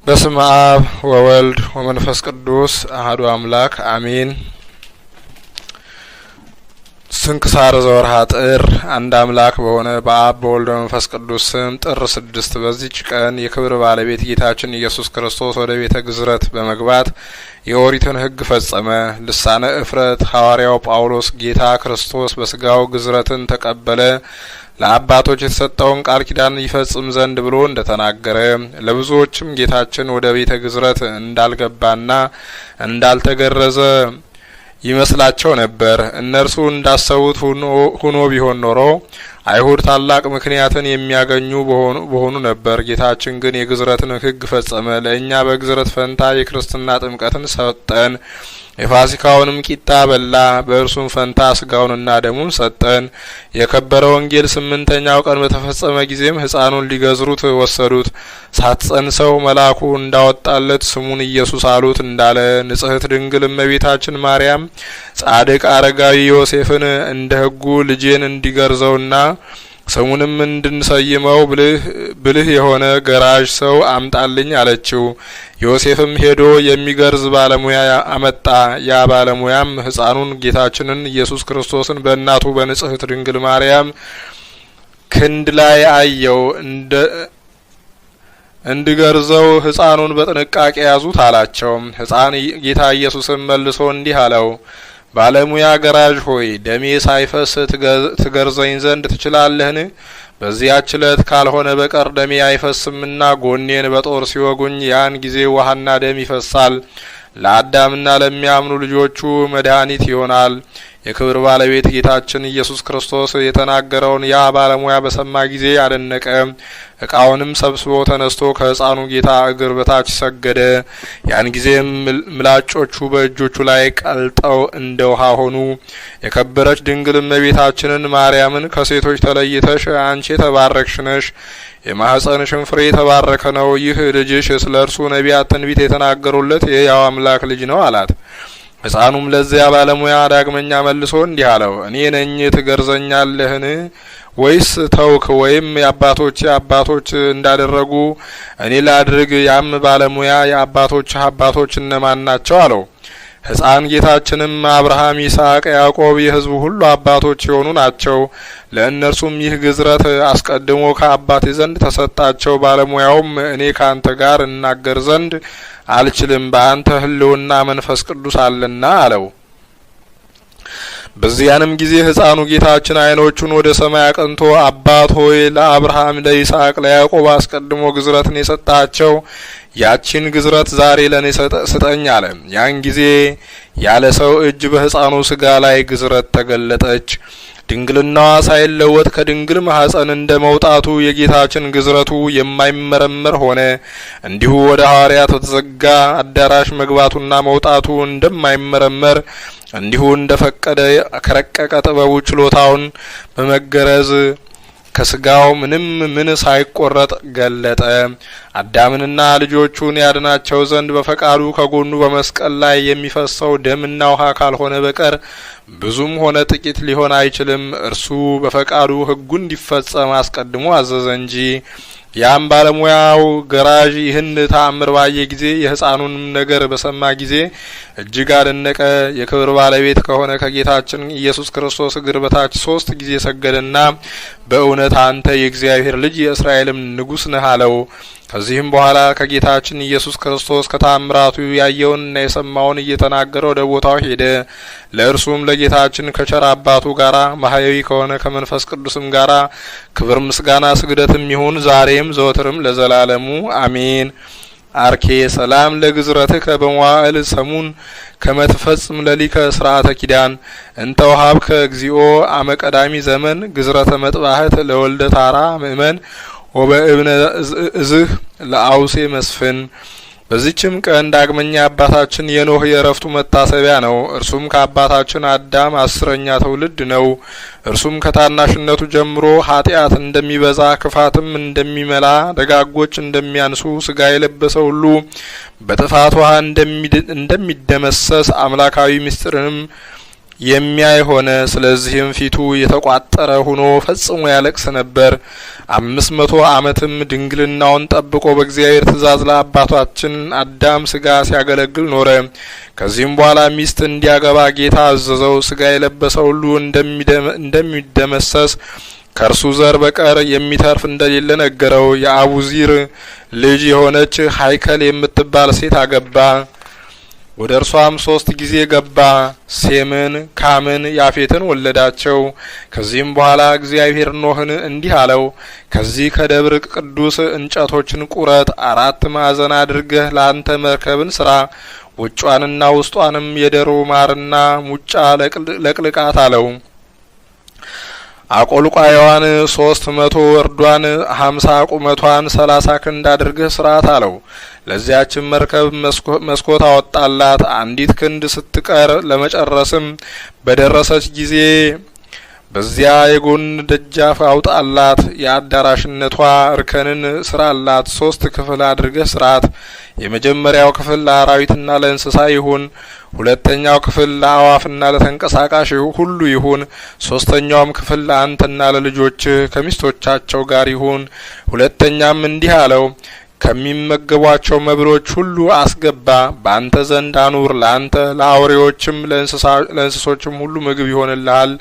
በስመ አብ ወወልድ ወመንፈስ ቅዱስ አሐዱ አምላክ አሜን። ስንክሳር ዘወርኀ ጥር። አንድ አምላክ በሆነ በአብ በወልድ በመንፈስ ቅዱስ ስም ጥር 6 በዚች ቀን የክብር ባለቤት ጌታችን ኢየሱስ ክርስቶስ ወደ ቤተ ግዝረት በመግባት የኦሪትን ሕግ ፈጸመ። ልሳነ እፍረት ሐዋርያው ጳውሎስ ጌታ ክርስቶስ በስጋው ግዝረትን ተቀበለ ለአባቶች የተሰጠውን ቃል ኪዳን ይፈጽም ዘንድ ብሎ እንደተናገረ ለብዙዎችም ጌታችን ወደ ቤተ ግዝረት እንዳልገባና እንዳልተገረዘ ይመስላቸው ነበር። እነርሱ እንዳሰቡት ሆኖ ቢሆን ኖሮ አይሁድ ታላቅ ምክንያትን የሚያገኙ በሆኑ ነበር። ጌታችን ግን የግዝረትን ሕግ ፈጸመ። ለእኛ በግዝረት ፈንታ የክርስትና ጥምቀትን ሰጠን። የፋሲካውንም ቂጣ በላ። በእርሱም ፈንታ ስጋውንና ደሙን ሰጠን። የከበረ ወንጌል 8ኛው ቀን በተፈጸመ ጊዜም ሕፃኑን ሊገዝሩት ወሰዱት። ሳትጸንሰው መልአኩ እንዳወጣለት ስሙን ኢየሱስ አሉት እንዳለ ንጽሕት ድንግል እመቤታችን ማርያም ጻድቅ አረጋዊ ዮሴፍን እንደ ሕጉ ልጄን እንዲገርዘውና ስሙንም እንድንሰይመው ብልህ የሆነ ገራዥ ሰው አምጣልኝ አለችው። ዮሴፍም ሄዶ የሚገርዝ ባለሙያ አመጣ። ያ ባለሙያም ሕፃኑን ጌታችንን ኢየሱስ ክርስቶስን በእናቱ በንጽሕት ድንግል ማርያም ክንድ ላይ አየው። እንዲገርዘው ሕፃኑን በጥንቃቄ ያዙት አላቸው። ሕፃን ጌታ ኢየሱስም መልሶ እንዲህ አለው፣ ባለሙያ ገራዥ ሆይ ደሜ ሳይፈስ ትገርዘኝ ዘንድ ትችላለህን? በዚያች ዕለት ካልሆነ በቀር ደሜ አይፈስምና ጎኔን በጦር ሲወጉኝ ያን ጊዜ ውሃና ደም ይፈሳል። ለአዳምና ለሚያምኑ ልጆቹ መድኃኒት ይሆናል። የክብር ባለቤት ጌታችን ኢየሱስ ክርስቶስ የተናገረውን ያ ባለሙያ በሰማ ጊዜ አደነቀ። እቃውንም ሰብስቦ ተነስቶ ከሕፃኑ ጌታ እግር በታች ሰገደ። ያን ጊዜም ምላጮቹ በእጆቹ ላይ ቀልጠው እንደ ውሃ ሆኑ። የከበረች ድንግል እመቤታችንን ማርያምን ከሴቶች ተለይተሽ አንቺ የተባረክሽ ነሽ፣ የማኅፀንሽም ፍሬ የተባረከ ነው። ይህ ልጅሽ ስለ እርሱ ነቢያት ትንቢት የተናገሩለት የሕያው አምላክ ልጅ ነው አላት። ሕፃኑም ለዚያ ባለሙያ ዳግመኛ መልሶ እንዲህ አለው፣ እኔ ነኝ ትገርዘኛለህን? ወይስ ተውክ? ወይም የአባቶች አባቶች እንዳደረጉ እኔ ላድርግ? ያም ባለሙያ የአባቶች አባቶች እነማን ናቸው አለው። ሕፃን ጌታችንም አብርሃም፣ ይስሐቅ፣ ያዕቆብ የሕዝቡ ሁሉ አባቶች የሆኑ ናቸው። ለእነርሱም ይህ ግዝረት አስቀድሞ ከአባቴ ዘንድ ተሰጣቸው። ባለሙያውም እኔ ካንተ ጋር እናገር ዘንድ አልችልም፣ በአንተ ሕልውና መንፈስ ቅዱስ አለና አለው። በዚያንም ጊዜ ሕፃኑ ጌታችን ዓይኖቹን ወደ ሰማይ አቅንቶ አባት ሆይ ለአብርሃም፣ ለይስሐቅ፣ ለያዕቆብ አስቀድሞ ግዝረትን የሰጣቸው ያቺን ግዝረት ዛሬ ለኔ ስጠኝ አለ። ያን ጊዜ ያለ ሰው እጅ በሕፃኑ ስጋ ላይ ግዝረት ተገለጠች። ድንግልናዋ ሳይለወጥ ከድንግል ማኅፀን እንደ መውጣቱ የጌታችን ግዝረቱ የማይመረመር ሆነ። እንዲሁ ወደ ሐዋርያት በተዘጋ አዳራሽ መግባቱና መውጣቱ እንደማይመረመር እንዲሁ እንደፈቀደ ከረቀቀ ጥበቡ ችሎታውን በመገረዝ ከስጋው ምን ሳይቆረጥ ገለጠ። አዳምንና ልጆቹን ያድናቸው ዘንድ በፈቃዱ ከጎኑ በመስቀል ላይ የሚፈሰው ደምና ውሃ ካልሆነ በቀር ብዙም ሆነ ጥቂት ሊሆን አይችልም። እርሱ በፈቃዱ ሕጉ እንዲፈጸም አስቀድሞ አዘዘ እንጂ። ያም ባለሙያው ገራዥ ይህን ተአምር ባየ ጊዜ የሕፃኑንም ነገር በሰማ ጊዜ እጅግ አደነቀ። የክብር ባለቤት ከሆነ ከጌታችን ኢየሱስ ክርስቶስ እግር በታች 3 ጊዜ ሰገደና በእውነት አንተ የእግዚአብሔር ልጅ የእስራኤልም ንጉሥ ነህ አለው። ከዚህም በኋላ ከጌታችን ኢየሱስ ክርስቶስ ከታምራቱ ያየውንና የሰማውን እየተናገረ ወደ ቦታው ሄደ። ለእርሱም ለጌታችን ከቸር አባቱ ጋራ ማህያዊ ከሆነ ከመንፈስ ቅዱስም ጋራ ክብር ምስጋና ስግደትም ይሁን ዛሬም ዘወትርም ለዘላለሙ አሜን። አርኬ ሰላም ለግዝረትከ በመዋዕል ሰሙን ከመትፈጽም ለሊከ ስርዓተ ኪዳን እንተ ወሀብከ እግዚኦ አመ ቀዳሚ ዘመን ግዝረተ መጥባህት ለወልደ ታራ ምእመን ወበእብነ እዝህ ለአውሴ መስፍን። በዚችም ቀን ዳግመኛ አባታችን የኖህ የእረፍቱ መታሰቢያ ነው። እርሱም ከአባታችን አዳም 10ኛ ትውልድ ነው። እርሱም ከታናሽነቱ ጀምሮ ኃጢአት እንደሚበዛ ክፋትም እንደሚመላ ደጋጎች እንደሚያንሱ ስጋ የለበሰ ሁሉ በጥፋት ውሃ እንደሚደመሰስ አምላካዊ ምስጢርንም የሚያይ ሆነ። ስለዚህም ፊቱ የተቋጠረ ሆኖ ፈጽሞ ያለቅስ ነበር። 500 ዓመትም ድንግልናውን ጠብቆ በእግዚአብሔር ትእዛዝ ለአባታችን አዳም ስጋ ሲያገለግል ኖረ። ከዚህም በኋላ ሚስት እንዲያገባ ጌታ አዘዘው። ስጋ የለበሰ ሁሉ እንደሚደመሰስ ከእርሱ ዘር በቀር የሚተርፍ እንደሌለ ነገረው። የአቡዚር ልጅ የሆነች ሀይከል የምትባል ሴት አገባ። ወደ እርሷም 3 ጊዜ ገባ። ሴምን፣ ካምን፣ ያፌትን ወለዳቸው። ከዚህም በኋላ እግዚአብሔር ኖህን እንዲህ አለው፣ ከዚህ ከደብር ቅዱስ እንጨቶችን ቁረጥ፣ 4 ማዕዘን አድርገህ ለአንተ መርከብን ስራ። ውጯንና ውስጧንም የዶሮ ማርና ሙጫ ለቅልቃት አለው። አቆልቋዩዋን 300 ወርዷን 50 ቁመቷን 30 ክንድ አድርገህ ስራት አለው። ለዚያችን መርከብ መስኮት አወጣላት። 1 ክንድ ስትቀር ለመጨረስም በደረሰች ጊዜ በዚያ የጎን ደጃፍ አውጣላት። የአዳራሽነቷ እርከንን ስራላት። 3 ክፍል አድርገህ ስራት። የመጀመሪያው ክፍል ለአራዊትና ለእንስሳ ይሁን። ሁለተኛው ክፍል ለአዋፍና ለተንቀሳቃሽ ሁሉ ይሁን። ሶስተኛውም ክፍል ለአንተና ለልጆችህ ከሚስቶቻቸው ጋር ይሁን። ሁለተኛም እንዲህ አለው፣ ከሚመገቧቸው መብሎች ሁሉ አስገባ፣ በአንተ ዘንድ አኑር። ለአንተ ለአውሬዎችም ለእንስሶችም ሁሉ ምግብ ይሆንልሃል።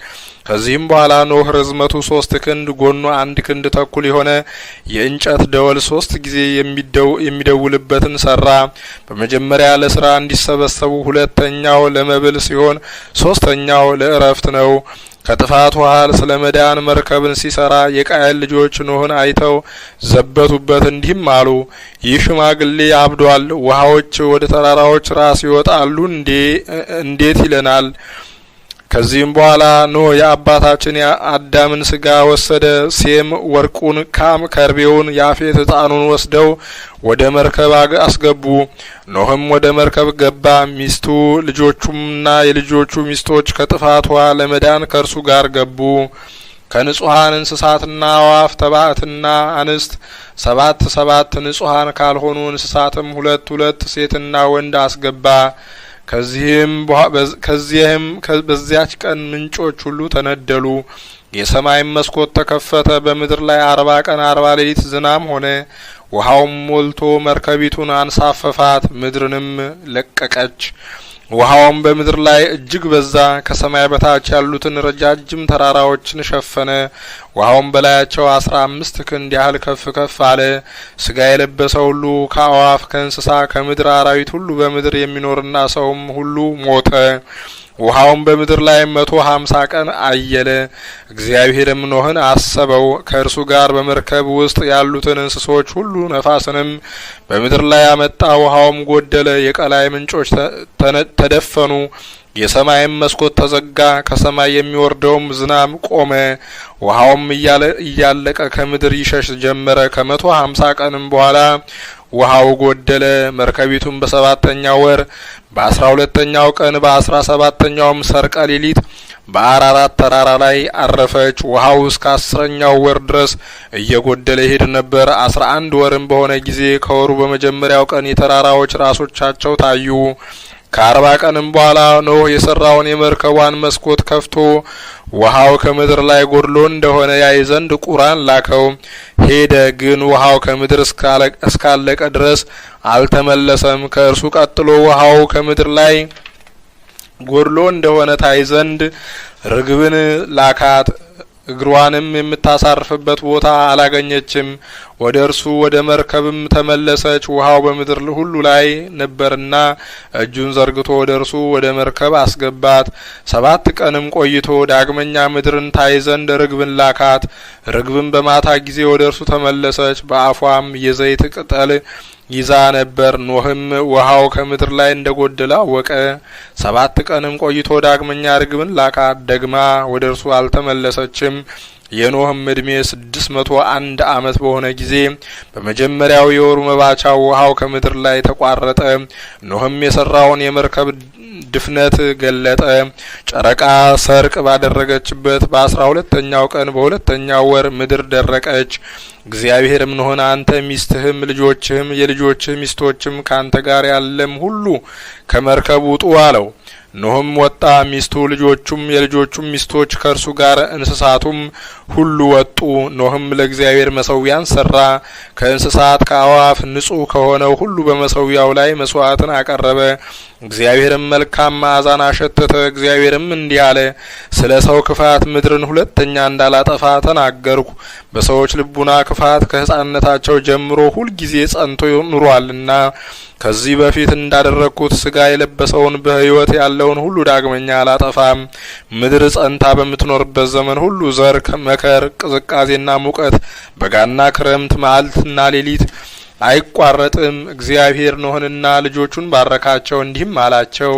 ከዚህም በኋላ ኖህ ርዝመቱ 3 ክንድ ጎኑ 1 ክንድ ተኩል የሆነ የእንጨት ደወል 3 ጊዜ የሚደውልበትን ሰራ። በመጀመሪያ ለስራ እንዲሰበሰቡ፣ ሁለተኛው ለመብል ሲሆን፣ ሶስተኛው ለእረፍት ነው። ከጥፋት ውሃ ስለ መዳን መርከብን ሲሰራ የቃየል ልጆች ኖህን አይተው ዘበቱበት፣ እንዲህም አሉ፣ ይህ ሽማግሌ አብዷል። ውሃዎች ወደ ተራራዎች ራስ ይወጣሉ እንዴት ይለናል? ከዚህም በኋላ ኖህ የአባታችን የአዳምን ስጋ ወሰደ። ሴም ወርቁን፣ ካም ከርቤውን፣ ያፌት ዕጣኑን ወስደው ወደ መርከብ አስገቡ። ኖህም ወደ መርከብ ገባ። ሚስቱ ልጆቹምና የልጆቹ ሚስቶች ከጥፋት ውሃ ለመዳን ከእርሱ ጋር ገቡ። ከንጹሐን እንስሳትና አዋፍ ተባዕትና አንስት 7 ንጹሐን ካልሆኑ እንስሳትም 2 ሴትና ወንድ አስገባ። ከዚህም በዚያች ቀን ምንጮች ሁሉ ተነደሉ። የሰማይም መስኮት ተከፈተ። በምድር ላይ 40 ቀን 40 ሌሊት ዝናም ሆነ። ውሃውም ሞልቶ መርከቢቱን አንሳፈፋት፣ ምድርንም ለቀቀች። ውሃውም በምድር ላይ እጅግ በዛ፣ ከሰማይ በታች ያሉትን ረጃጅም ተራራዎችን ሸፈነ። ውሃውም በላያቸው 15 ክንድ ያህል ከፍ ከፍ አለ። ስጋ የለበሰ ሁሉ ከአዋፍ ከእንስሳ ከምድር አራዊት ሁሉ በምድር የሚኖርና ሰውም ሁሉ ሞተ። ውሃውም በምድር ላይ 150 ቀን አየለ። እግዚአብሔርም ኖህን አሰበው፣ ከእርሱ ጋር በመርከብ ውስጥ ያሉትን እንስሶች ሁሉ ነፋስንም በምድር ላይ አመጣ። ውሃውም ጎደለ፣ የቀላይ ምንጮች ተደፈኑ፣ የሰማይም መስኮት ተዘጋ፣ ከሰማይ የሚወርደውም ዝናብ ቆመ። ውሃውም እያለቀ ከምድር ይሸሽ ጀመረ። ከ150 ቀንም በኋላ ውሃው ጎደለ። መርከቢቱም በ7ኛው ወር በ12ኛው ቀን በ17ኛውም ሰርቀ ሌሊት በአራራት ተራራ ላይ አረፈች። ውሃው እስከ 10ኛው ወር ድረስ እየጎደለ ይሄድ ነበር። 11 ወርም በሆነ ጊዜ ከወሩ በመጀመሪያው ቀን የተራራዎች ራሶቻቸው ታዩ። ከ40 ቀንም በኋላ ኖህ የሰራውን የመርከቧን መስኮት ከፍቶ ውሃው ከምድር ላይ ጎድሎ እንደሆነ ያይ ዘንድ ቁራን ላከው። ሄደ፣ ግን ውሃው ከምድር እስካለቀ ድረስ አልተመለሰም። ከእርሱ ቀጥሎ ውሃው ከምድር ላይ ጎድሎ እንደሆነ ታይ ዘንድ ርግብን ላካት። እግሯንም የምታሳርፍበት ቦታ አላገኘችም። ወደ እርሱ ወደ መርከብም ተመለሰች። ውሃው በምድር ሁሉ ላይ ነበርና እጁን ዘርግቶ ወደ እርሱ ወደ መርከብ አስገባት። 7 ቀንም ቆይቶ ዳግመኛ ምድርን ታይ ዘንድ ርግብን ላካት። ርግብም በማታ ጊዜ ወደ እርሱ ተመለሰች። በአፏም የዘይት ቅጠል ይዛ ነበር። ኖህም ውሃው ከምድር ላይ እንደጎደለ አወቀ። 7 ቀንም ቆይቶ ዳግመኛ ርግብን ላካት። ደግማ ወደ እርሱ አልተመለሰችም። የኖህም እድሜ 601 ዓመት በሆነ ጊዜ በመጀመሪያው የወሩ መባቻ ውሃው ከምድር ላይ ተቋረጠ። ኖህም የሰራውን የመርከብ ድፍነት ገለጠ። ጨረቃ ሰርቅ ባደረገችበት በ12ኛው ቀን በሁለተኛው ወር ምድር ደረቀች። እግዚአብሔርም ኖህን አንተ ሚስትህም ልጆችህም የልጆችህ ሚስቶችም ካንተ ጋር ያለም ሁሉ ከመርከብ ውጡ አለው። ኖህም ወጣ፣ ሚስቱ፣ ልጆቹም የልጆቹም ሚስቶች ከእርሱ ጋር እንስሳቱም ሁሉ ወጡ። ኖህም ለእግዚአብሔር መሰዊያን ሰራ። ከእንስሳት ከአዋፍ ንጹሕ ከሆነው ሁሉ በመሰዊያው ላይ መስዋዕትን አቀረበ። እግዚአብሔርም መልካም መዓዛን አሸተተ። እግዚአብሔርም እንዲህ አለ፣ ስለ ሰው ክፋት ምድርን ሁለተኛ እንዳላጠፋ ተናገርኩ። በሰዎች ልቡና ክፋት ከሕፃንነታቸው ጀምሮ ሁልጊዜ ጸንቶ ኑሯልና ከዚህ በፊት እንዳደረግኩት ስጋ የለበሰውን በሕይወት ያለውን ሁሉ ዳግመኛ አላጠፋም። ምድር ጸንታ በምትኖርበት ዘመን ሁሉ ዘር፣ መከር፣ ቅዝቃዜና ሙቀት፣ በጋና ክረምት፣ መዓልትና ሌሊት አይቋረጥም። እግዚአብሔር ኖህንና ልጆቹን ባረካቸው፣ እንዲህም አላቸው፣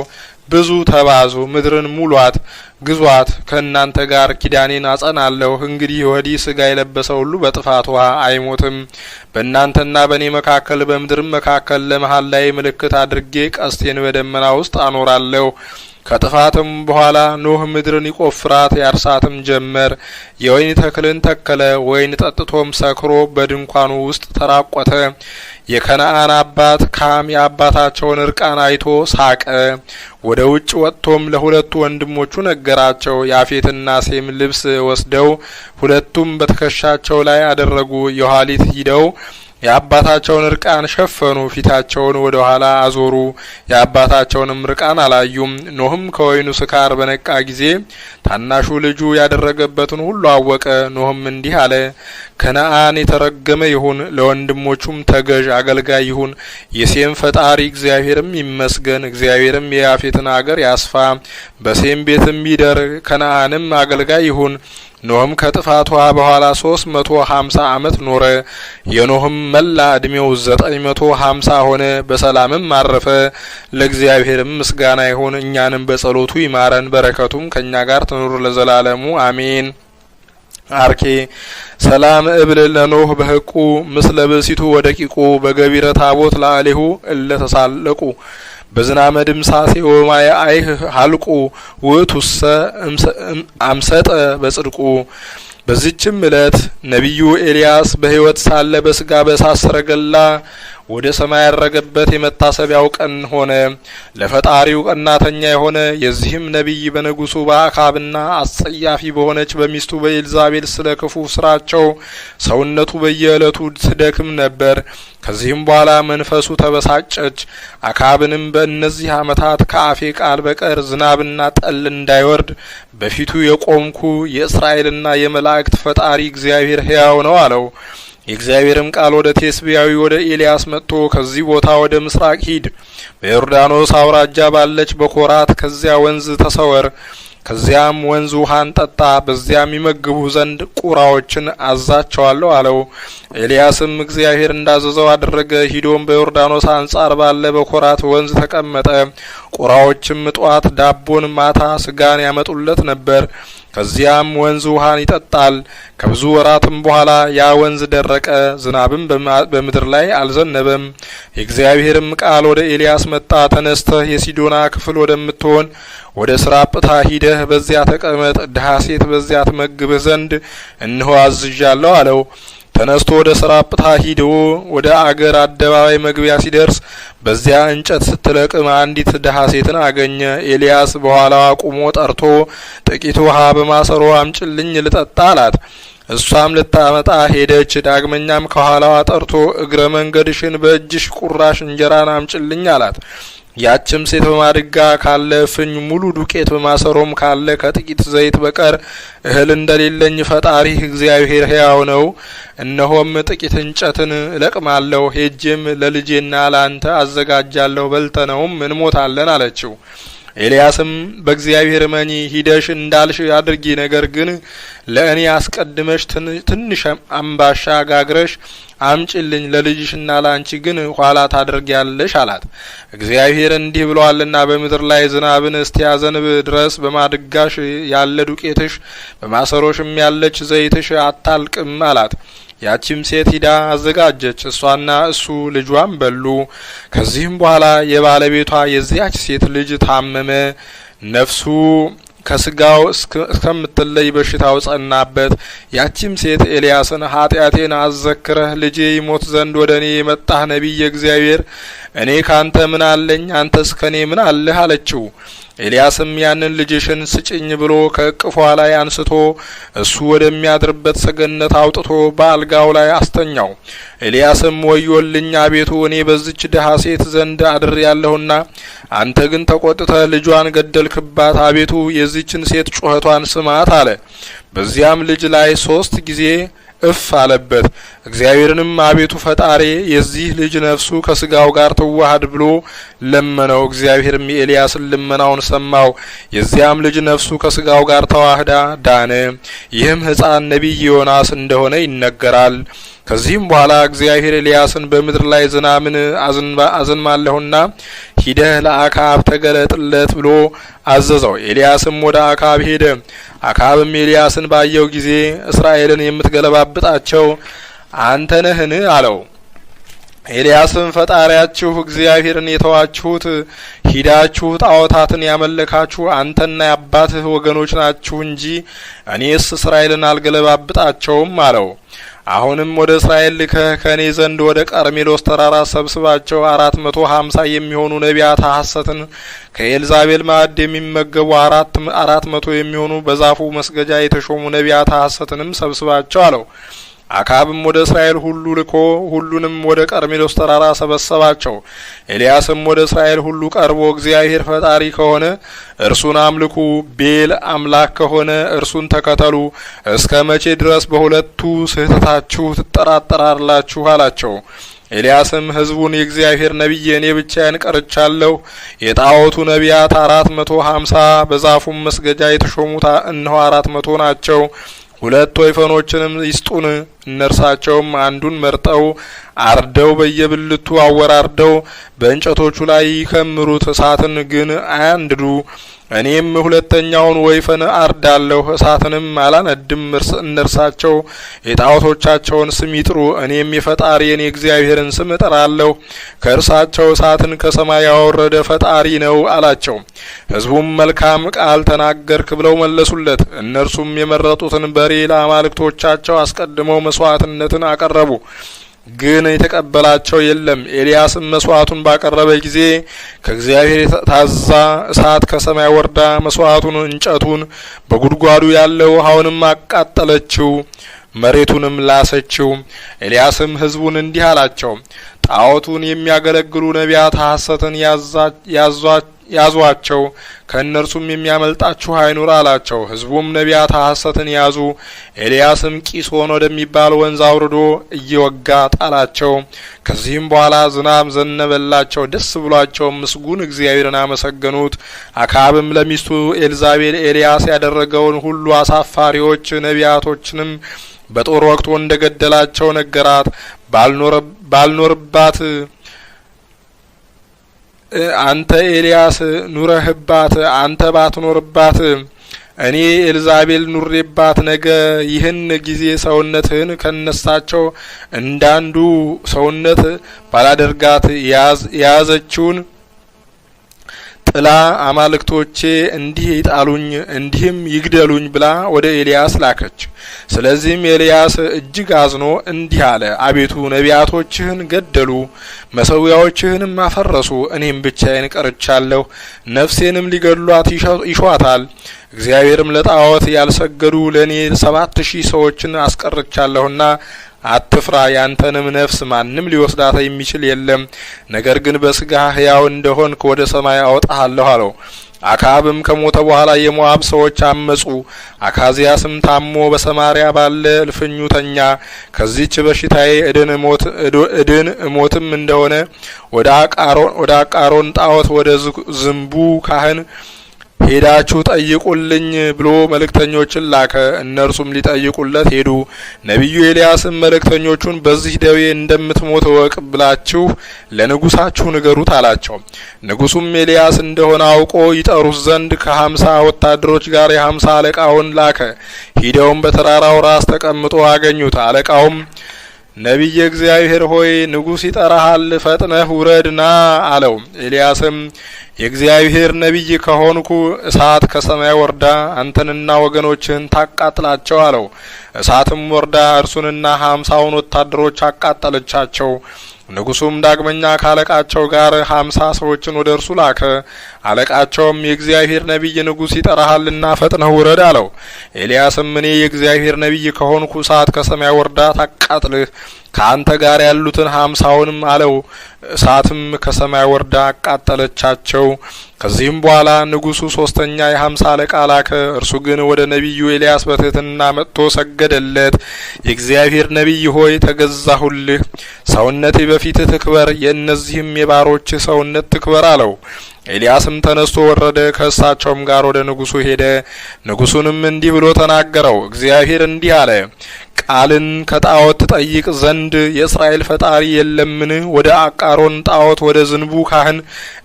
ብዙ ተባዙ፣ ምድርን ሙሏት፣ ግዟት። ከእናንተ ጋር ኪዳኔን አጸናለሁ። እንግዲህ ወዲህ ስጋ የለበሰ ሁሉ በጥፋት ውሃ አይሞትም። በእናንተና በእኔ መካከል በምድርም መካከል ለመሀል ላይ ምልክት አድርጌ ቀስቴን በደመና ውስጥ አኖራለሁ። ከጥፋትም በኋላ ኖህ ምድርን ይቆፍራት ያርሳትም ጀመር። የወይን ተክልን ተከለ። ወይን ጠጥቶም ሰክሮ በድንኳኑ ውስጥ ተራቆተ። የከነአን አባት ካም የአባታቸውን እርቃን አይቶ ሳቀ። ወደ ውጭ ወጥቶም ለሁለቱ ወንድሞቹ ነገራቸው። ያፌትና ሴም ልብስ ወስደው ሁለቱም በትከሻቸው ላይ አደረጉ። የኋሊት ሂደው የአባታቸውን እርቃን ሸፈኑ። ፊታቸውን ወደ ኋላ አዞሩ። የአባታቸውንም እርቃን አላዩም። ኖህም ከወይኑ ስካር በነቃ ጊዜ ታናሹ ልጁ ያደረገበትን ሁሉ አወቀ። ኖህም እንዲህ አለ፣ ከነአን የተረገመ ይሁን፣ ለወንድሞቹም ተገዥ አገልጋይ ይሁን። የሴም ፈጣሪ እግዚአብሔርም ይመስገን። እግዚአብሔርም የያፌትን አገር ያስፋ፣ በሴም ቤትም ይደር፣ ከነአንም አገልጋይ ይሁን። ኖህም ከጥፋቷ በኋላ 350 ዓመት ኖረ። የኖህም መላ እድሜው 950 ሆነ። በሰላምም አረፈ። ለእግዚአብሔርም ምስጋና ይሁን፣ እኛንም በጸሎቱ ይማረን፣ በረከቱም ከኛ ጋር ትኑር ለዘላለሙ አሜን። አርኬ ሰላም እብል ለኖህ በህቁ ምስለ ብእሲቱ ወደቂቁ በገቢረ ታቦት ለአሌሁ እለ ተሳለቁ በዝናመ ድምሳሴ ወማየ አይህ ሀልቁ ውእቱሰ አምሰጠ በጽድቁ። በዚችም እለት ነቢዩ ኤልያስ በሕይወት ሳለ በስጋ በእሳት ሰረገላ ወደ ሰማይ ያረገበት የመታሰቢያው ቀን ሆነ። ለፈጣሪው ቀናተኛ የሆነ የዚህም ነቢይ በንጉሱ በአካብና አስጸያፊ በሆነች በሚስቱ በኤልዛቤል ስለ ክፉ ስራቸው ሰውነቱ በየዕለቱ ትደክም ነበር። ከዚህም በኋላ መንፈሱ ተበሳጨች። አካብንም በእነዚህ ዓመታት ከአፌ ቃል በቀር ዝናብና ጠል እንዳይወርድ በፊቱ የቆምኩ የእስራኤልና የመላእክት ፈጣሪ እግዚአብሔር ሕያው ነው አለው። የእግዚአብሔርም ቃል ወደ ቴስቢያዊ ወደ ኤልያስ መጥቶ ከዚህ ቦታ ወደ ምስራቅ ሂድ፣ በዮርዳኖስ አውራጃ ባለች በኮራት ከዚያ ወንዝ ተሰወር፣ ከዚያም ወንዝ ውሃን ጠጣ፣ በዚያም ይመግቡ ዘንድ ቁራዎችን አዛቸዋለሁ አለው። ኤልያስም እግዚአብሔር እንዳዘዘው አደረገ። ሂዶም በዮርዳኖስ አንጻር ባለ በኮራት ወንዝ ተቀመጠ። ቁራዎችም ጧት ዳቦን ማታ ስጋን ያመጡለት ነበር። ከዚያም ወንዝ ውሃን ይጠጣል። ከብዙ ወራትም በኋላ ያ ወንዝ ደረቀ፣ ዝናብም በምድር ላይ አልዘነበም። የእግዚአብሔርም ቃል ወደ ኤልያስ መጣ። ተነስተህ የሲዶና ክፍል ወደምትሆን ወደ ስራጵታ ሂደህ በዚያ ተቀመጥ፣ ድሀ ሴት በዚያ ትመግብህ ዘንድ እነሆ አዝዣለሁ አለው። ተነስቶ ወደ ስራጵታ ሂዶ ወደ አገር አደባባይ መግቢያ ሲደርስ በዚያ እንጨት ስትለቅም አንዲት ድሀ ሴትን አገኘ። ኤልያስ በኋላዋ ቁሞ ጠርቶ ጥቂት ውሃ በማሰሮ አምጭልኝ ልጠጣ አላት። እሷም ልታመጣ ሄደች። ዳግመኛም ከኋላዋ ጠርቶ እግረ መንገድሽን በእጅሽ ቁራሽ እንጀራን አምጭልኝ አላት። ያችም ሴት በማድጋ ካለ ፍኝ ሙሉ ዱቄት በማሰሮም ካለ ከጥቂት ዘይት በቀር እህል እንደሌለኝ ፈጣሪህ እግዚአብሔር ሕያው ነው። እነሆም ጥቂት እንጨትን እለቅማለሁ፣ ሄጄም ለልጄና ላንተ አዘጋጃለሁ፣ በልተነውም እንሞታለን አለችው። ኤልያስም በእግዚአብሔር መኒ ሂደሽ እንዳልሽ አድርጊ፣ ነገር ግን ለእኔ አስቀድመሽ ትንሽ አምባሻ ጋግረሽ አምጭልኝ፣ ለልጅሽና ላንቺ ግን ኋላ ታደርጊያለሽ አላት። እግዚአብሔር እንዲህ ብሏልና በምድር ላይ ዝናብን እስቲያዘንብ ድረስ በማድጋሽ ያለ ዱቄትሽ በማሰሮሽም ያለች ዘይትሽ አታልቅም አላት። ያቺም ሴት ሂዳ አዘጋጀች። እሷና እሱ ልጇም በሉ። ከዚህም በኋላ የባለቤቷ የዚያች ሴት ልጅ ታመመ። ነፍሱ ከስጋው እስከምትለይ በሽታው ጸናበት። ያቺም ሴት ኤልያስን ኃጢአቴን አዘክረህ ልጄ ይሞት ዘንድ ወደ እኔ የመጣህ ነቢይ እግዚአብሔር እኔ ካንተ ምን አለኝ? አንተስ ከኔ ምን አለህ? አለችው። ኤልያስም ያንን ልጅሽን ስጭኝ ብሎ ከእቅፏ ላይ አንስቶ እሱ ወደሚያድርበት ሰገነት አውጥቶ በአልጋው ላይ አስተኛው። ኤልያስም ወዮልኝ አቤቱ እኔ በዚች ድሃ ሴት ዘንድ አድሬያለሁና አንተ ግን ተቆጥተህ ልጇን ገደልክባት። አቤቱ የዚችን ሴት ጩኸቷን ስማት አለ። በዚያም ልጅ ላይ 3 ጊዜ እፍ አለበት። እግዚአብሔርንም አቤቱ ፈጣሪ የዚህ ልጅ ነፍሱ ከስጋው ጋር ተዋሃድ ብሎ ለመነው። እግዚአብሔርም የኤልያስን ልመናውን ሰማው። የዚያም ልጅ ነፍሱ ከስጋው ጋር ተዋህዳ ዳነ። ይህም ሕፃን ነቢይ ዮናስ እንደሆነ ይነገራል። ከዚህም በኋላ እግዚአብሔር ኤልያስን በምድር ላይ ዝናምን አዝንማለሁና ሂደህ ለአካብ ተገለጥለት ብሎ አዘዘው። ኤልያስም ወደ አካብ ሄደ። አካብም ኤልያስን ባየው ጊዜ እስራኤልን የምትገለባብጣቸው አንተ ነህን አለው። ኤልያስም ፈጣሪያችሁ እግዚአብሔርን የተዋችሁት ሂዳችሁ ጣዖታትን ያመለካችሁ አንተና የአባትህ ወገኖች ናችሁ እንጂ እኔስ እስራኤልን አልገለባብጣቸውም አለው። አሁንም ወደ እስራኤል ልከህ ከኔ ዘንድ ወደ ቀርሜሎስ ተራራ ሰብስባቸው 450 የሚሆኑ ነቢያት ሐሰትን ከኤልዛቤል ማዕድ የሚመገቡ 400 የሚሆኑ በዛፉ መስገጃ የተሾሙ ነቢያት ሐሰትንም ሰብስባቸው አለው። አካብም ወደ እስራኤል ሁሉ ልኮ ሁሉንም ወደ ቀርሜሎስ ተራራ ሰበሰባቸው። ኤልያስም ወደ እስራኤል ሁሉ ቀርቦ እግዚአብሔር ፈጣሪ ከሆነ እርሱን አምልኩ፣ ቤል አምላክ ከሆነ እርሱን ተከተሉ፣ እስከ መቼ ድረስ በሁለቱ ስህተታችሁ ትጠራጠራላችሁ አላቸው። ኤልያስም ሕዝቡን የእግዚአብሔር ነቢይ እኔ ብቻዬን ቀርቻለሁ፣ የጣዖቱ ነቢያት 450 በዛፉም መስገጃ የተሾሙት እነሆ 400 ናቸው። 2 ወይፈኖችንም ይስጡን። እነርሳቸውም አንዱን መርጠው አርደው በየብልቱ አወራርደው በእንጨቶቹ ላይ ይከምሩት፣ እሳትን ግን አያንድዱ። እኔም 2ኛውን ወይፈን አርዳለሁ፣ እሳትንም አላነድም። እነርሳቸው የጣዖቶቻቸውን ስም ይጥሩ፣ እኔም የፈጣሪን የእግዚአብሔርን ስም እጠራለሁ። ከእርሳቸው እሳትን ከሰማይ ያወረደ ፈጣሪ ነው አላቸው። ሕዝቡም መልካም ቃል ተናገርክ ብለው መለሱለት። እነርሱም የመረጡትን በሬ ለአማልክቶቻቸው አስቀድመው መስዋዕትነትን አቀረቡ፣ ግን የተቀበላቸው የለም። ኤልያስም መስዋዕቱን ባቀረበ ጊዜ ከእግዚአብሔር የታዛ እሳት ከሰማይ ወርዳ መስዋዕቱን፣ እንጨቱን፣ በጉድጓዱ ያለው ውሃውንም አቃጠለችው፣ መሬቱንም ላሰችው። ኤልያስም ሕዝቡን እንዲህ አላቸው፣ ጣዖቱን የሚያገለግሉ ነቢያት ሐሰትን ያዟቸው፣ ከእነርሱም የሚያመልጣችሁ አይኑር አላቸው። ሕዝቡም ነቢያት ሐሰትን ያዙ። ኤልያስም ቂሶን ወደሚባል ወንዝ አውርዶ እየወጋ ጣላቸው። ከዚህም በኋላ ዝናብ ዘነበላቸው፣ ደስ ብሏቸው ምስጉን እግዚአብሔርን አመሰገኑት። አካብም ለሚስቱ ኤልዛቤል ኤልያስ ያደረገውን ሁሉ አሳፋሪዎች ነቢያቶችንም በጦር ወቅቶ እንደገደላቸው ነገራት። ባልኖርባት አንተ ኤልያስ ኑረህባት፣ አንተ ባትኖርባት እኔ ኤልዛቤል ኑሬባት፣ ነገ ይህን ጊዜ ሰውነትህን ከነሳቸው እንዳንዱ ሰውነት ባላደርጋት የያዘችውን ጥላ አማልክቶቼ እንዲህ ይጣሉኝ እንዲህም ይግደሉኝ ብላ ወደ ኤልያስ ላከች። ስለዚህም ኤልያስ እጅግ አዝኖ እንዲህ አለ፣ አቤቱ ነቢያቶችህን ገደሉ፣ መሰዊያዎችህንም አፈረሱ፣ እኔም ብቻዬን ቀርቻለሁ። ነፍሴንም ሊገድሏት ይሿታል። እግዚአብሔርም ለጣዖት ያልሰገዱ ለእኔ 7000 ሰዎችን አስቀርቻለሁና አትፍራ፣ ያንተንም ነፍስ ማንም ሊወስዳት የሚችል የለም። ነገር ግን በስጋ ሕያው እንደሆንክ ወደ ሰማይ አወጣሃለሁ አለው። አካብም ከሞተ በኋላ የሞአብ ሰዎች አመጹ። አካዚያስም ታሞ በሰማሪያ ባለ እልፍኙ ተኛ። ከዚህች በሽታዬ እድን እሞትም እንደሆነ ወደ አቃሮን ጣዖት ወደ ዝንቡ ካህን ሄዳችሁ ጠይቁልኝ ብሎ መልእክተኞችን ላከ። እነርሱም ሊጠይቁለት ሄዱ። ነቢዩ ኤልያስም መልእክተኞቹን በዚህ ደዌ እንደምትሞት እወቅ ብላችሁ ለንጉሳችሁ ንገሩት አላቸው። ንጉሱም ኤልያስ እንደሆነ አውቆ ይጠሩት ዘንድ ከ50 ወታደሮች ጋር የ50 አለቃውን ላከ። ሂደውም በተራራው ራስ ተቀምጦ አገኙት። አለቃውም ነቢየ እግዚአብሔር ሆይ ንጉስ ይጠራሃል፣ ፈጥነህ ውረድ ና አለው። ኤልያስም የእግዚአብሔር ነቢይ ከሆንኩ እሳት ከሰማይ ወርዳ አንተንና ወገኖችህን ታቃጥላቸው አለው። እሳትም ወርዳ እርሱንና 50ውን ወታደሮች አቃጠለቻቸው። ንጉሱም ዳግመኛ ካለቃቸው ጋር 50 ሰዎችን ወደ እርሱ ላከ። አለቃቸውም የእግዚአብሔር ነቢይ ንጉስ ይጠራሃልና ፈጥነህ ውረድ አለው። ኤልያስም እኔ የእግዚአብሔር ነቢይ ከሆንኩ እሳት ከሰማይ ወርዳ ታቃጥልህ ከአንተ ጋር ያሉትን 50ውንም አለው። እሳትም ከሰማይ ወርዳ አቃጠለቻቸው። ከዚህም በኋላ ንጉሱ 3ኛ የ50 አለቃ ላከ። እርሱ ግን ወደ ነቢዩ ኤልያስ በትህትና መጥቶ ሰገደለት። የእግዚአብሔር ነቢይ ሆይ ተገዛሁልህ፣ ሰውነቴ በፊትህ ትክበር፣ የእነዚህም የባሮችህ ሰውነት ትክበር አለው። ኤልያስም ተነስቶ ወረደ፣ ከእሳቸውም ጋር ወደ ንጉሱ ሄደ። ንጉሱንም እንዲህ ብሎ ተናገረው። እግዚአብሔር እንዲህ አለ፣ ቃልን ከጣዖት ትጠይቅ ዘንድ የእስራኤል ፈጣሪ የለምን? ወደ አቃሮን ጣዖት ወደ ዝንቡ ካህን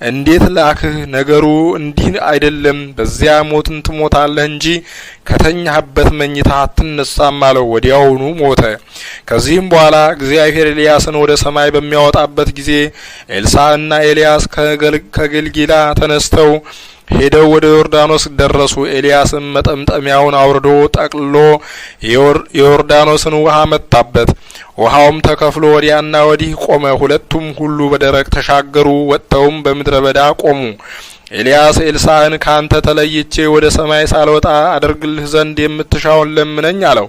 እንዴት ላክህ? ነገሩ እንዲህ አይደለም፣ በዚያ ሞትን ትሞታለህ እንጂ ከተኛህበት መኝታ አትነሳም አለው። ወዲያውኑ ሞተ። ከዚህም በኋላ እግዚአብሔር ኤልያስን ወደ ሰማይ በሚያወጣበት ጊዜ ኤልሳዕና ኤልያስ ከገልጊላ ተነስተው ሄደው ወደ ዮርዳኖስ ደረሱ። ኤልያስም መጠምጠሚያውን አውርዶ ጠቅልሎ የዮርዳኖስን ውሃ መታበት። ውሃውም ተከፍሎ ወዲያና ወዲህ ቆመ። ሁለቱም ሁሉ በደረቅ ተሻገሩ። ወጥተውም በምድረ በዳ ቆሙ። ኤልያስ ኤልሳዕን ካንተ ተለይቼ ወደ ሰማይ ሳልወጣ አደርግልህ ዘንድ የምትሻውን ለምነኝ አለው።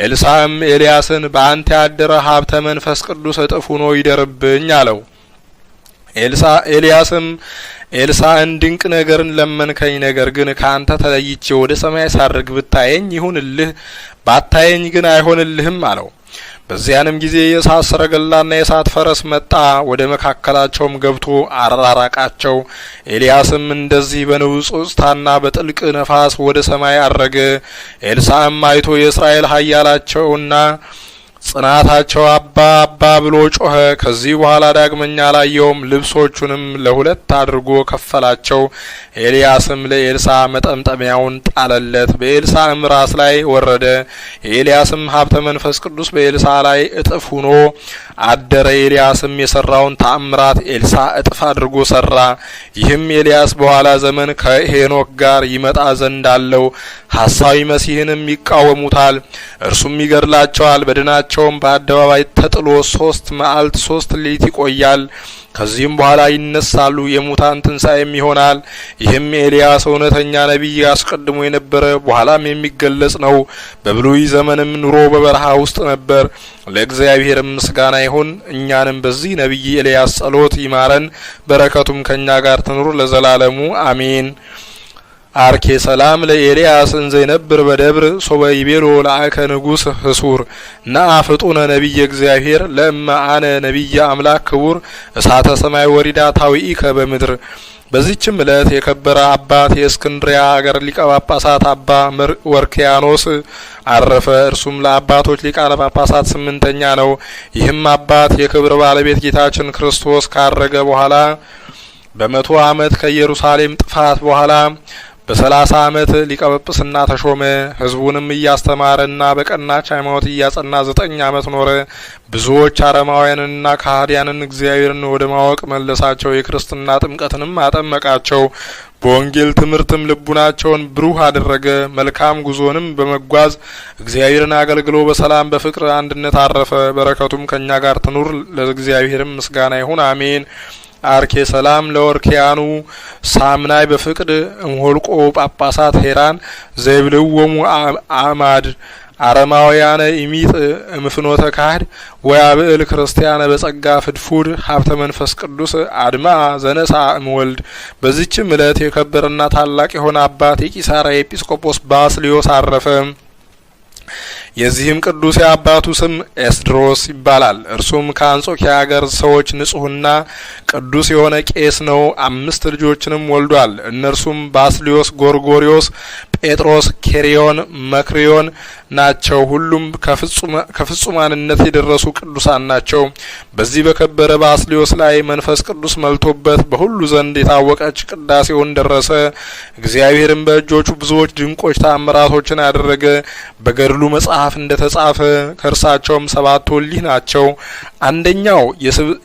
ኤልሳዕም ኤልያስን በአንተ ያደረ ሀብተ መንፈስ ቅዱስ እጥፍ ሆኖ ይደርብኝ አለው። ኤልያስም ኤልሳዕን ድንቅ ነገርን ለመንከኝ፣ ነገር ግን ካንተ ተለይቼ ወደ ሰማይ ሳርግ ብታየኝ ይሁንልህ፣ ባታየኝ ግን አይሆንልህም አለው። በዚያንም ጊዜ የእሳት ሰረገላና የእሳት ፈረስ መጣ፣ ወደ መካከላቸውም ገብቶ አራራቃቸው። ኤልያስም እንደዚህ በንውጽውጽታና በጥልቅ ነፋስ ወደ ሰማይ አረገ። ኤልሳዕም አይቶ የእስራኤል ኃያላቸውና ጽናታቸው አባ አባ ብሎ ጮኸ። ከዚህ በኋላ ዳግመኛ አላየውም። ልብሶቹንም ለሁለት አድርጎ ከፈላቸው። ኤልያስም ለኤልሳዕ መጠምጠሚያውን ጣለለት፣ በኤልሳዕም ራስ ላይ ወረደ። የኤልያስም ሀብተ መንፈስ ቅዱስ በኤልሳዕ ላይ እጥፍ ሆኖ አደረ። ኤልያስም የሰራውን ተአምራት ኤልሳዕ እጥፍ አድርጎ ሰራ። ይህም ኤልያስ በኋላ ዘመን ከሄኖክ ጋር ይመጣ ዘንድ አለው። ሐሳዊ መሲህንም ይቃወሙታል፣ እርሱም ይገድላቸዋል። በድናቸውም በአደባባይ ተጥሎ 3 መዓልት 3 ሌሊት ይቆያል። ከዚህም በኋላ ይነሳሉ፣ የሙታን ትንሣኤም ይሆናል። ይህም ኤልያስ እውነተኛ ነቢይ አስቀድሞ የነበረ በኋላም የሚገለጽ ነው። በብሉይ ዘመንም ኑሮ በበረሃ ውስጥ ነበር። ለእግዚአብሔርም ምስጋና ይሁን። እኛንም በዚህ ነቢይ ኤልያስ ጸሎት ይማረን፣ በረከቱም ከኛ ጋር ትኑር ለዘላለሙ አሜን። አርኬ ሰላም ለኤልያስ እንዘ ይነብር በደብር ሶበ ይቤሎ ለአከ ንጉስ ህሱር ነአ ፍጡነ ነቢየ እግዚአብሔር ለእመ አነ ነቢየ አምላክ ክቡር እሳተ ሰማይ ወሪዳ ታዊኢከ በምድር። በዚህችም ዕለት የከበረ አባት የእስክንድሪያ አገር ሊቀ ጳጳሳት አባ ወርኪያኖስ አረፈ። እርሱም ለአባቶች ሊቃነ ጳጳሳት 8ኛ ነው። ይህም አባት የክብር ባለቤት ጌታችን ክርስቶስ ካረገ በኋላ በ100 ዓመት ከኢየሩሳሌም ጥፋት በኋላ በ30 ዓመት ሊቀ ጵጵስና ተሾመ። ሕዝቡንም እያስተማረና በቀናች ሃይማኖት እያጸና 9 ዓመት ኖረ። ብዙዎች አረማውያንና ከሃዲያንን እግዚአብሔርን ወደ ማወቅ መለሳቸው። የክርስትና ጥምቀትንም አጠመቃቸው። በወንጌል ትምህርትም ልቡናቸውን ብሩህ አደረገ። መልካም ጉዞንም በመጓዝ እግዚአብሔርን አገልግሎ በሰላም በፍቅር አንድነት አረፈ። በረከቱም ከኛ ጋር ትኑር ለእግዚአብሔርም ምስጋና ይሁን አሜን። አርኬ ሰላም ለወርኪያኑ ሳምናይ በፍቅድ እምሆልቆ ጳጳሳት ሄራን ዘይብልወሙ አማድ አረማውያነ ኢሚጥ እምፍኖተ ካህድ ወያብዕል ክርስቲያነ በጸጋ ፍድፉድ ሀብተ መንፈስ ቅዱስ አድማ ዘነሳ እምወልድ። በዚህችም ዕለት የከበረና ታላቅ የሆነ አባት የቂሳራ ኤጲስቆጶስ ባስልዮስ አረፈ። የዚህም ቅዱስ የአባቱ ስም ኤስድሮስ ይባላል። እርሱም ከአንጾኪያ ሀገር ሰዎች ንጹሕና ቅዱስ የሆነ ቄስ ነው። 5 ልጆችንም ወልዷል። እነርሱም ባስልዮስ፣ ጎርጎሪዮስ፣ ጴጥሮስ፣ ኬሪዮን፣ መክሪዮን ናቸው። ሁሉም ከፍጹማንነት የደረሱ ቅዱሳን ናቸው። በዚህ በከበረ ባስልዮስ ላይ መንፈስ ቅዱስ መልቶበት በሁሉ ዘንድ የታወቀች ቅዳሴውን ደረሰ። እግዚአብሔርም በእጆቹ ብዙዎች ድንቆች ተአምራቶችን አደረገ። በገድሉ መጽሐፍ እንደተጻፈ ከእርሳቸውም 7 ወሊህ ናቸው። አንደኛው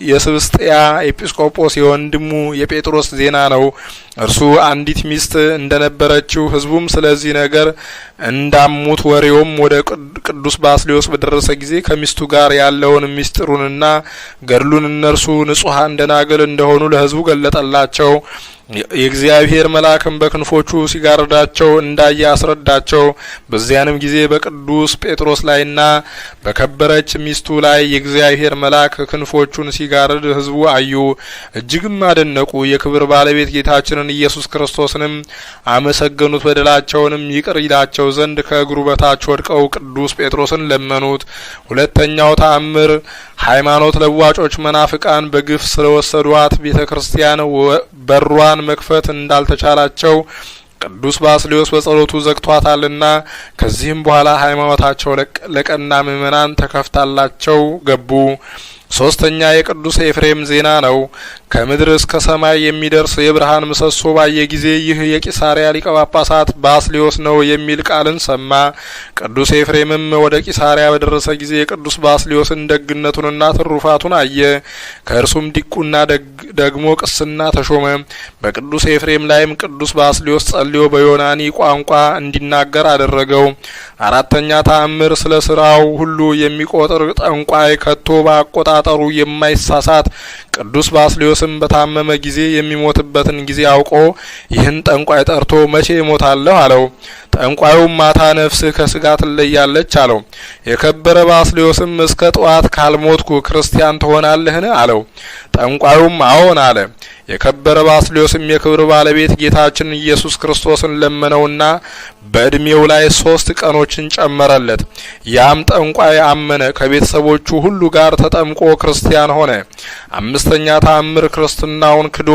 የስብስጥያ ኤጲስቆጶስ የወንድሙ የጴጥሮስ ዜና ነው። እርሱ አንዲት ሚስት እንደነበረችው ሕዝቡም ስለዚህ ነገር እንዳሙት ወሬውም ወደ ቅዱስ ባስልዮስ በደረሰ ጊዜ ከሚስቱ ጋር ያለውን ምስጢሩንና ገድሉን እነርሱ ንጹሐን ደናግል እንደሆኑ ለሕዝቡ ገለጠላቸው። የእግዚአብሔር መልአክም በክንፎቹ ሲጋርዳቸው እንዳየ አስረዳቸው። በዚያንም ጊዜ በቅዱስ ጴጥሮስ ላይና በከበረች ሚስቱ ላይ የእግዚአብሔር መልአክ ክንፎቹን ሲጋርድ ሕዝቡ አዩ፣ እጅግም አደነቁ። የክብር ባለቤት ጌታችንን ኢየሱስ ክርስቶስንም አመሰገኑት። በደላቸውንም ይቅር ይላቸው ዘንድ ከእግሩ በታች ወድቀው ቅዱስ ጴጥሮስን ለመኑት። ሁለተኛው ተአምር ሃይማኖት ለዋጮች መናፍቃን በግፍ ስለወሰዷት ቤተ ክርስቲያን በሯን መክፈት እንዳልተቻላቸው ቅዱስ ባስልዮስ በጸሎቱ ዘግቷታልና ከዚህም በኋላ ሃይማኖታቸው ለቀና ምእመናን ተከፍታላቸው ገቡ። ሶስተኛ የቅዱስ ኤፍሬም ዜና ነው። ከምድር እስከ ሰማይ የሚደርስ የብርሃን ምሰሶ ባየ ጊዜ ይህ የቂሳሪያ ሊቀ ጳጳሳት ባስልዮስ ነው የሚል ቃልን ሰማ። ቅዱስ ኤፍሬምም ወደ ቂሳሪያ በደረሰ ጊዜ የቅዱስ ባስልዮስን ደግነቱንና ትሩፋቱን አየ። ከእርሱም ዲቁና ደግሞ ቅስና ተሾመ። በቅዱስ ኤፍሬም ላይም ቅዱስ ባስልዮስ ጸልዮ በዮናኒ ቋንቋ እንዲናገር አደረገው። አራተኛ ተአምር ስለ ስራው ሁሉ የሚቆጥር ጠንቋይ ከቶ በአቆጣጠሩ የማይሳሳት ቅዱስ ባስልዮስም በታመመ ጊዜ የሚሞትበትን ጊዜ አውቆ ይህን ጠንቋይ ጠርቶ መቼ እሞታለሁ አለው። ጠንቋዩም ማታ ነፍስህ ከስጋ ትለያለች አለው። የከበረ ባስልዮስም እስከ ጠዋት ካልሞትኩ ክርስቲያን ትሆናለህን አለው። ጠንቋዩም አዎን አለ። የከበረ ባስልዮስም የክብር ባለቤት ጌታችን ኢየሱስ ክርስቶስን ለመነውና በእድሜው ላይ 3 ቀኖችን ጨመረለት። ያም ጠንቋይ አመነ፣ ከቤተሰቦቹ ሁሉ ጋር ተጠምቆ ክርስቲያን ሆነ። አምስተኛ ተአምር ክርስትናውን ክዶ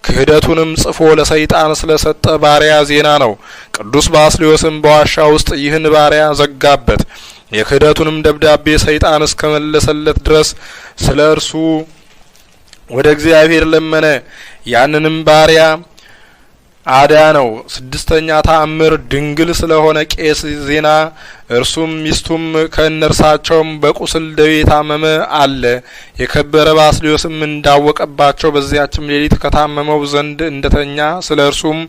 ክህደቱንም ጽፎ ለሰይጣን ስለሰጠ ባሪያ ዜና ነው። ቅዱስ ባስልዮስም በዋሻ ውስጥ ይህን ባሪያ ዘጋበት። የክህደቱንም ደብዳቤ ሰይጣን እስከመለሰለት ድረስ ስለ እርሱ ወደ እግዚአብሔር ለመነ። ያንንም ባሪያ አዳነው። ስድስተኛ ተአምር ድንግል ስለሆነ ቄስ ዜና። እርሱም ሚስቱም ከእነርሳቸውም በቁስል ደዌ ታመመ አለ። የከበረ ባስልዮስም እንዳወቀባቸው በዚያችም ሌሊት ከታመመው ዘንድ እንደተኛ ስለ እርሱም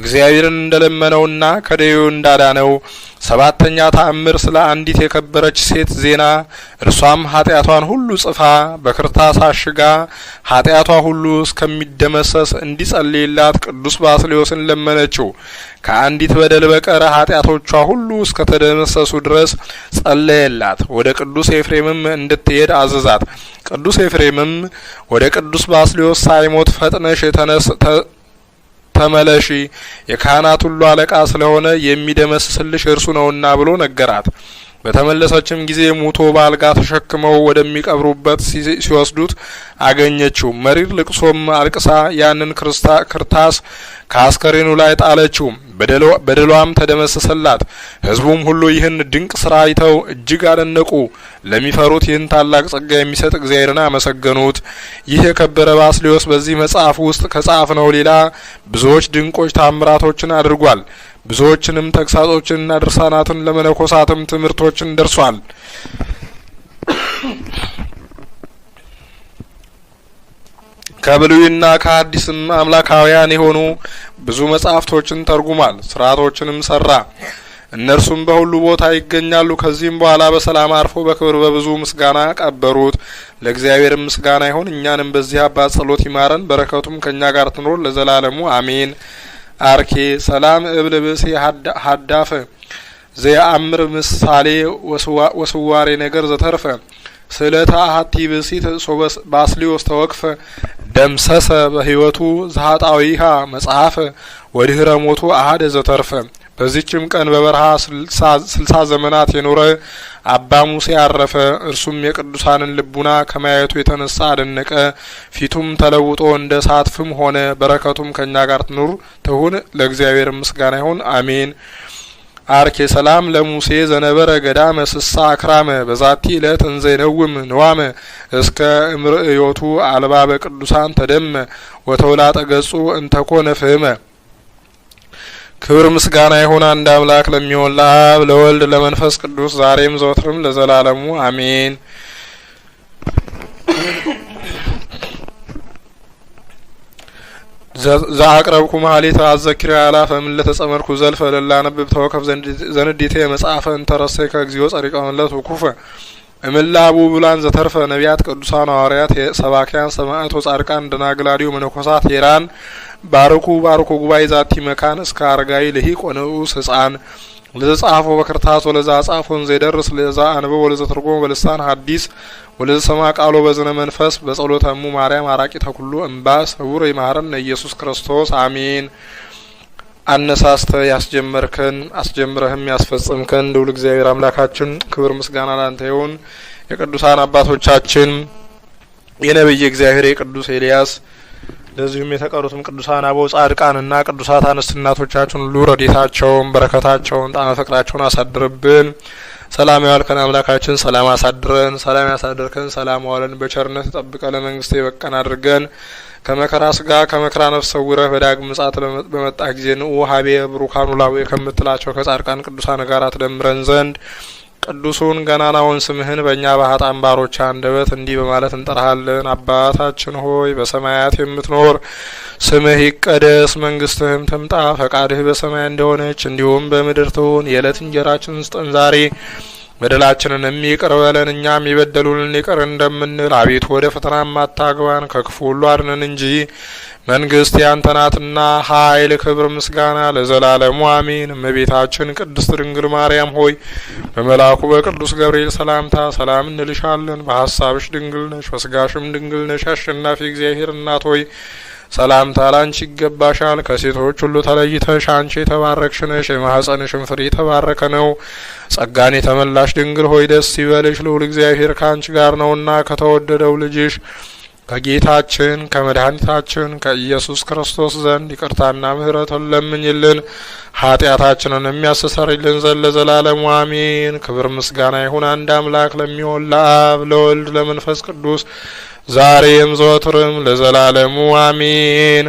እግዚአብሔርን እንደለመነውና ከደዌው እንዳዳነው። ሰባተኛ ተአምር ስለ አንዲት የከበረች ሴት ዜና። እርሷም ኃጢአቷን ሁሉ ጽፋ በክርታስ አሽጋ ኃጢአቷ ሁሉ እስከሚደመሰስ እንዲጸልይላት ቅዱስ ባስልዮስን ለመነችው። ከአንዲት በደል በቀር ኃጢአቶቿ ሁሉ እስከተደመሰሱ ድረስ ጸለየላት። ወደ ቅዱስ ኤፍሬምም እንድትሄድ አዘዛት። ቅዱስ ኤፍሬምም ወደ ቅዱስ ባስልዮስ ሳይሞት ፈጥነሽ ተመለሺ፣ የካህናት ሁሉ አለቃ ስለሆነ የሚደመስስልሽ እርሱ ነውና ብሎ ነገራት። በተመለሰችም ጊዜ ሙቶ በአልጋ ተሸክመው ወደሚቀብሩበት ሲወስዱት አገኘችው። መሪር ልቅሶም አልቅሳ ያንን ክርታስ ከአስከሬኑ ላይ ጣለችው። በደሏም ተደመሰሰላት። ሕዝቡም ሁሉ ይህን ድንቅ ስራ አይተው እጅግ አደነቁ። ለሚፈሩት ይህን ታላቅ ጸጋ የሚሰጥ እግዚአብሔርን አመሰገኑት። ይህ የከበረ ባስልዮስ በዚህ መጽሐፍ ውስጥ ከጻፍነው ሌላ ብዙዎች ድንቆች ታምራቶችን አድርጓል። ብዙዎችንም ተግሳጾችንና ድርሳናትን ለመነኮሳትም ትምህርቶችን ደርሷል። ከብሉይና ከሐዲስም አምላካውያን የሆኑ ብዙ መጻሕፍቶችን ተርጉሟል። ስርዓቶችንም ሰራ። እነርሱም በሁሉ ቦታ ይገኛሉ። ከዚህም በኋላ በሰላም አርፎ በክብር በብዙ ምስጋና ቀበሩት። ለእግዚአብሔር ምስጋና ይሁን። እኛንም በዚህ አባት ጸሎት ይማረን፣ በረከቱም ከእኛ ጋር ትኖር ለዘላለሙ አሜን። አርኬ ሰላም እብል ብእሲ ሀዳፈ ዘየአምር ምሳሌ ወስዋሬ ነገር ዘተርፈ ስለታ አሐቲ ብእሲት ባስልዮስ ተወክፈ ደምሰሰ በሕይወቱ ዘኃጣዊሃ መጽሐፈ ወድህረ ሞቱ አሐደ ዘተርፈ። በዚህችም ቀን በበረሃ 60 ዘመናት የኖረ አባ ሙሴ አረፈ። እርሱም የቅዱሳንን ልቡና ከማየቱ የተነሳ አደነቀ። ፊቱም ተለውጦ እንደ እሳት ፍም ሆነ። በረከቱም ከእኛ ጋር ትሁን። ለእግዚአብሔር ምስጋና ይሁን አሜን። አርኬ ሰላም ለሙሴ ዘነበረ ገዳመ ስሳ አክራመ በዛቲ ዕለት እንዘ ይነውም ንዋመ እስከ እምርእዮቱ አልባ በቅዱሳን ተደመ ወተውላጠ ገጹ እንተኮነ ፍህመ። ክብር ምስጋና ይሁን አንድ አምላክ ለሚሆን ለአብ ለወልድ ለመንፈስ ቅዱስ ዛሬም ዘወትርም ለዘላለሙ አሜን። ዘአቅረብኩ ማህሌተ አዘኪራ ያላፈ ምን ለተጸመርኩ ዘልፈ ለላነብብ ተወከፍ ዘንዲቴ መጽሐፈ እንተረሰይ ከግዚኦ ጸሪቀ መለት ወኩፈ እምላቡ ብላን ዘተርፈ ነቢያት ቅዱሳን ሐዋርያት ሰባኪያን ሰማዕት ወጻድቃን ደናግላዲው መነኮሳት ሄራን ባርኩ ጉባኤ ዛቲ መካን እስከ አርጋይ ለሂቅ ወንዑስ ሕፃን ለዘጻፎ በክርታስ ወለዛ ጻፎን ዘይደርስ ለዛ አንበ ወለዘ ተርጎም በልሳን ሐዲስ ወለዘ ሰማ ቃሎ በዝነ መንፈስ በጸሎተሙ ማርያም አራቂ ተኩሉ እንባ ሰውር ይማረን ኢየሱስ ክርስቶስ አሜን። አነሳስተ ያስጀመርከን አስጀምረህም ያስፈጽምከን ልዑል እግዚአብሔር አምላካችን ክብር ምስጋና ላንተ ይሁን። የቅዱሳን አባቶቻችን የነብይ እግዚአብሔር የቅዱስ ኤልያስ ለዚህም የተቀሩትም ቅዱሳን አበው ጻድቃንና ቅዱሳት አንስት እናቶቻችን ሁሉ ረድኤታቸውን በረከታቸውን ጣዕመ ፍቅራቸውን አሳድርብን። ሰላም ያዋልከን አምላካችን ሰላም አሳድረን፣ ሰላም ያሳድርከን፣ ሰላም ዋለን በቸርነት ጠብቀ ለመንግስት የበቀን አድርገን ከመከራ ስጋ ከመከራ ነፍስ ሰውረህ በዳግም ምጽአት በመጣ ጊዜ ነው ሀቤ ብሩካኑ ላዌ ከምትላቸው ከጻድቃን ቅዱሳን ጋር ትደምረን ዘንድ ቅዱሱን ገናናውን ስምህን በእኛ በኃጥአን ባሮች አንደበት እንዲህ በማለት እንጠራሃለን። አባታችን ሆይ በሰማያት የምትኖር ስምህ ይቀደስ፣ መንግስትህም ትምጣ፣ ፈቃድህ በሰማይ እንደሆነች እንዲሁም በምድር ትሁን። የዕለት እንጀራችንን ስጠን ዛሬ፣ በደላችንን ይቅር በለን እኛም የበደሉንን ይቅር እንደምንል፣ አቤቱ ወደ ፈተናም አታግባን ከክፉ ሁሉ አድነን እንጂ መንግስት ያንተ ናትና ኃይል፣ ክብር፣ ምስጋና ለዘላለሙ አሜን። እመቤታችን ቅድስት ድንግል ማርያም ሆይ በመልአኩ በቅዱስ ገብርኤል ሰላምታ ሰላም እንልሻለን። በሐሳብሽ ድንግል ነሽ፣ በስጋሽም ድንግል ነሽ። አሸናፊ እግዚአብሔር እናት ሆይ ሰላምታ ላንቺ ይገባሻል። ከሴቶች ሁሉ ተለይተሽ አንቺ የተባረክሽ ነሽ፣ የማኅፀንሽም ፍሬ የተባረከ ነው። ጸጋን የተመላሽ ድንግል ሆይ ደስ ይበልሽ፣ ልዑል እግዚአብሔር ካንቺ ጋር ነውና ከተወደደው ልጅሽ ከጌታችን ከመድኃኒታችን ከኢየሱስ ክርስቶስ ዘንድ ይቅርታና ምሕረትን ለምኝልን ኃጢአታችንን የሚያስተሰርይልን ዘንድ ለዘላለሙ አሜን። ክብር ምስጋና ይሁን አንድ አምላክ ለሚሆን ለአብ ለወልድ ለመንፈስ ቅዱስ ዛሬም ዘወትርም ለዘላለሙ አሜን።